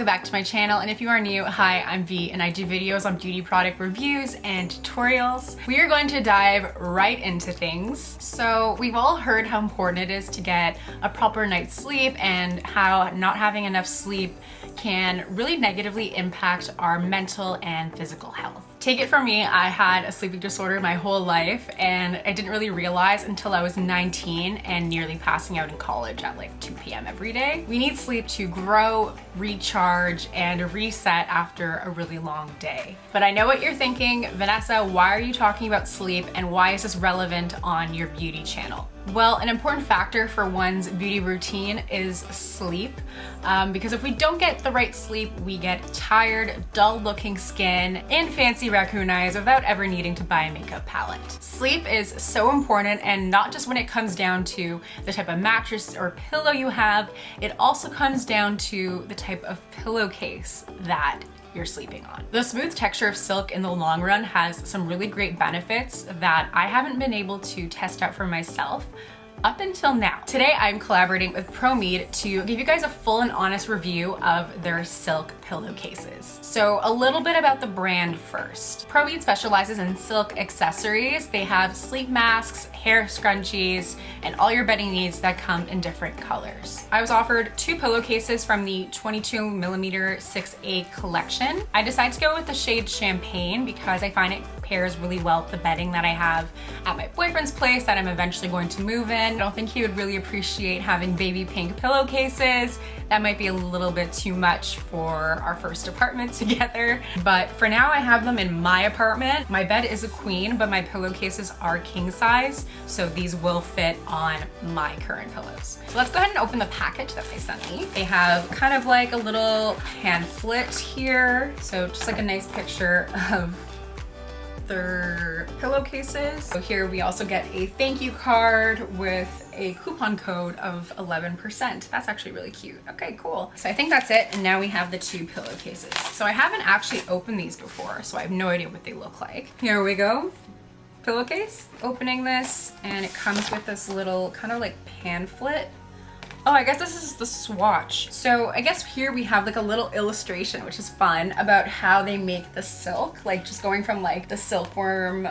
back to my channel, and if you are new, hi, I'm V and I do videos on beauty product reviews and tutorials. We are going to dive right into things. So we've all heard how important it is to get a proper night's sleep and how not having enough sleep can really negatively impact our mental and physical health. Take it from me, I had a sleeping disorder my whole life and I didn't really realize until I was 19 and nearly passing out in college at like 2 p.m. every day. We need sleep to grow, recharge, and reset after a really long day. But I know what you're thinking, Vanessa, why are you talking about sleep and why is this relevant on your beauty channel? Well, an important factor for one's beauty routine is sleep, because if we don't get the right sleep, we get tired, dull-looking skin, and fancy raccoon eyes without ever needing to buy a makeup palette. Sleep is so important, and not just when it comes down to the type of mattress or pillow you have, it also comes down to the type of pillowcase that you're sleeping on. The smooth texture of silk in the long run has some really great benefits that I haven't been able to test out for myself up until now. Today I'm collaborating with PROMEED to give you guys a full and honest review of their silk pillowcases. So a little bit about the brand first. PROMEED specializes in silk accessories. They have sleep masks, hair scrunchies, and all your bedding needs that come in different colors. I was offered 2 pillowcases from the 22mm 6A collection. I decided to go with the shade Champagne because I find it pairs really well with the bedding that I have at my boyfriend's place that I'm eventually going to move in. I don't think he would really appreciate having baby pink pillowcases. That might be a little bit too much for our first apartment together. But for now, I have them in my apartment. My bed is a queen, but my pillowcases are king size, so these will fit on my current pillows. So let's go ahead and open the package that they sent me. They have kind of like a little pamphlet here. So just like a nice picture of their pillowcases. So here we also get a thank you card with a coupon code of 11%. That's actually really cute. Okay, cool. So I think that's it. And now we have the 2 pillowcases. So I haven't actually opened these before, so I have no idea what they look like. Here we go. Pillowcase. Opening this, and it comes with this little kind of like pamphlet. Oh, I guess this is the swatch. So I guess here we have like a little illustration, which is fun, about how they make the silk, like just going from like the silkworm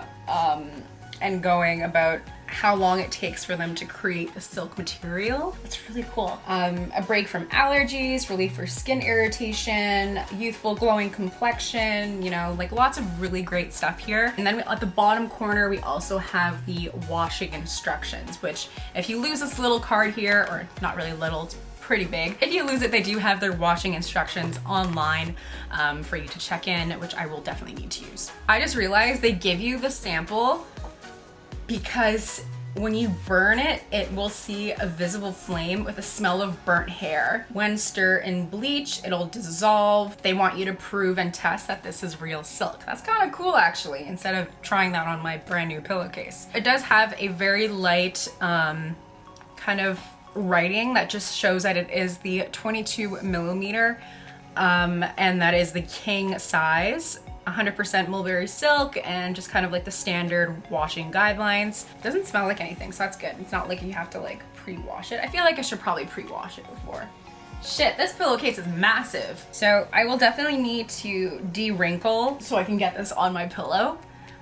and going about how long it takes for them to create the silk material. It's really cool. A break from allergies, relief for skin irritation, youthful glowing complexion, you know, like lots of really great stuff here. And then at the bottom corner, we also have the washing instructions, which if you lose this little card here, or not really little, it's pretty big. If you lose it, they do have their washing instructions online for you to check in, which I will definitely need to use. I just realized they give you the sample because when you burn it, it will see a visible flame with a smell of burnt hair. When stir in bleach, it'll dissolve. They want you to prove and test that this is real silk. That's kind of cool actually, instead of trying that on my brand new pillowcase. It does have a very light kind of writing that just shows that it is the 22mm and that is the king size. 100% mulberry silk and just kind of like the standard washing guidelines. Doesn't smell like anything, so that's good. It's not like you have to like pre-wash it. I feel like I should probably pre-wash it before. Shit, this pillowcase is massive. So I will definitely need to de-wrinkle so I can get this on my pillow.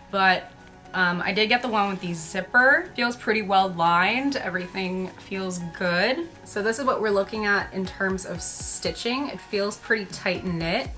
But I did get the one with the zipper. Feels pretty well lined. Everything feels good. So this is what we're looking at in terms of stitching. It feels pretty tight knit.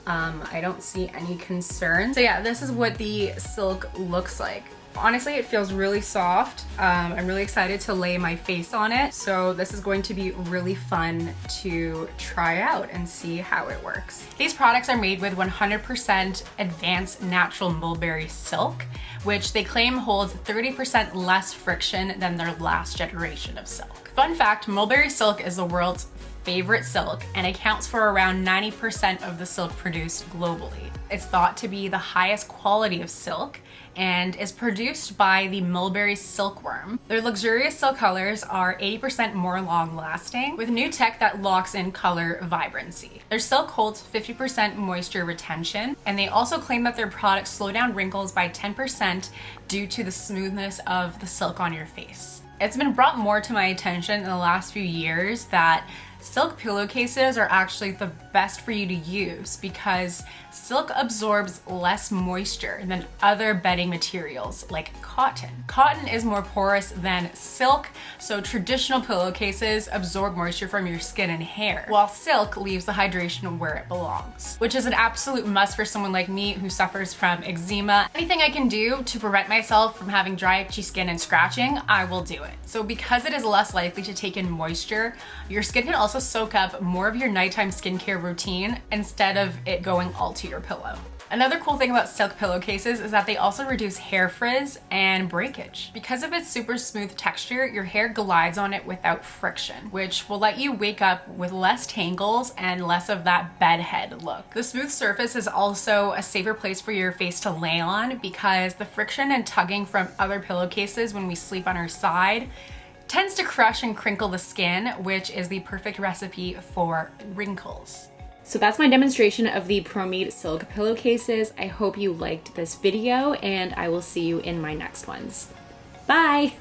I don't see any concerns. So yeah, this is what the silk looks like. Honestly, it feels really soft. I'm really excited to lay my face on it. So this is going to be really fun to try out and see how it works. These products are made with 100% advanced natural mulberry silk, which they claim holds 30% less friction than their last generation of silk. Fun fact, mulberry silk is the world's favorite silk and accounts for around 90% of the silk produced globally. It's thought to be the highest quality of silk and is produced by the mulberry silkworm. Their luxurious silk colors are 80% more long lasting with new tech that locks in color vibrancy. Their silk holds 50% moisture retention, and they also claim that their products slow down wrinkles by 10% due to the smoothness of the silk on your face. It's been brought more to my attention in the last few years that Silk pillowcases are actually the best for you to use because silk absorbs less moisture than other bedding materials like cotton. Cotton is more porous than silk, so traditional pillowcases absorb moisture from your skin and hair, while silk leaves the hydration where it belongs, which is an absolute must for someone like me who suffers from eczema. Anything I can do to prevent myself from having dry, itchy skin and scratching, I will do it. So because it is less likely to take in moisture, your skin can also soak up more of your nighttime skincare routine instead of it going all to your pillow. Another cool thing about silk pillowcases is that they also reduce hair frizz and breakage. Because of its super smooth texture, your hair glides on it without friction, which will let you wake up with less tangles and less of that bedhead look. The smooth surface is also a safer place for your face to lay on because the friction and tugging from other pillowcases when we sleep on our side tends to crush and crinkle the skin, which is the perfect recipe for wrinkles. So that's my demonstration of the PROMEED Silk pillowcases. I hope you liked this video and I will see you in my next ones. Bye!